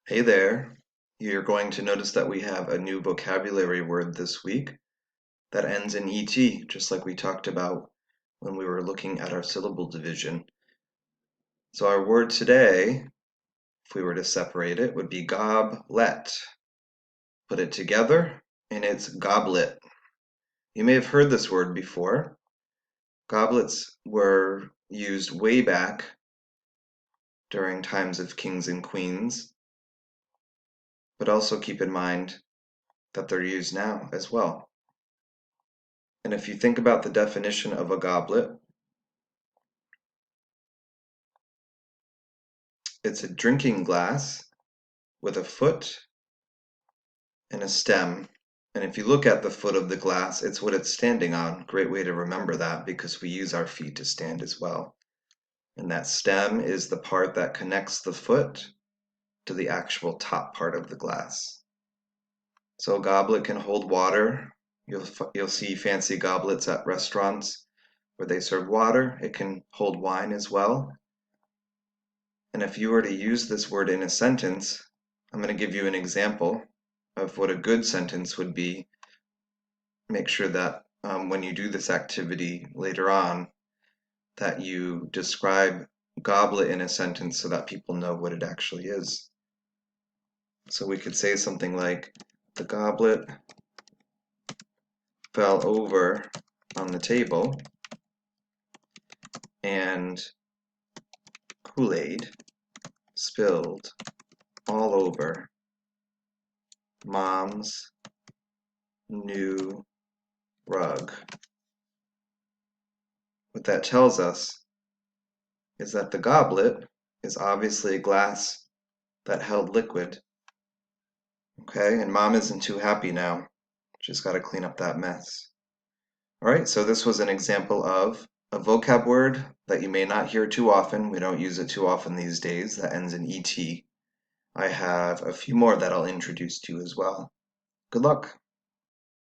Hey there. You're going to notice that we have a new vocabulary word this week that ends in ET, just like we talked about when we were looking at our syllable division. So our word today, if we were to separate it, would be goblet. Put it together, and it's goblet. You may have heard this word before. Goblets were used way back during times of kings and queens, but also keep in mind that they're used now as well. And if you think about the definition of a goblet, it's a drinking glass with a foot and a stem. And if you look at the foot of the glass, it's what it's standing on. Great way to remember that because we use our feet to stand as well. And that stem is the part that connects the foot to the actual top part of the glass. So a goblet can hold water. You'll see fancy goblets at restaurants where they serve water. It can hold wine as well. And if you were to use this word in a sentence, I'm going to give you an example of what a good sentence would be. Make sure that when you do this activity later on, that you describe goblet in a sentence so that people know what it actually is. So we could say something like, the goblet fell over on the table and Kool-Aid spilled all over Mom's new rug. What that tells us is that the goblet is obviously a glass that held liquid. Okay, and Mom isn't too happy now. She's got to clean up that mess. All right, so this was an example of a vocab word that you may not hear too often. We don't use it too often these days. That ends in ET. I have a few more that I'll introduce to you as well. Good luck.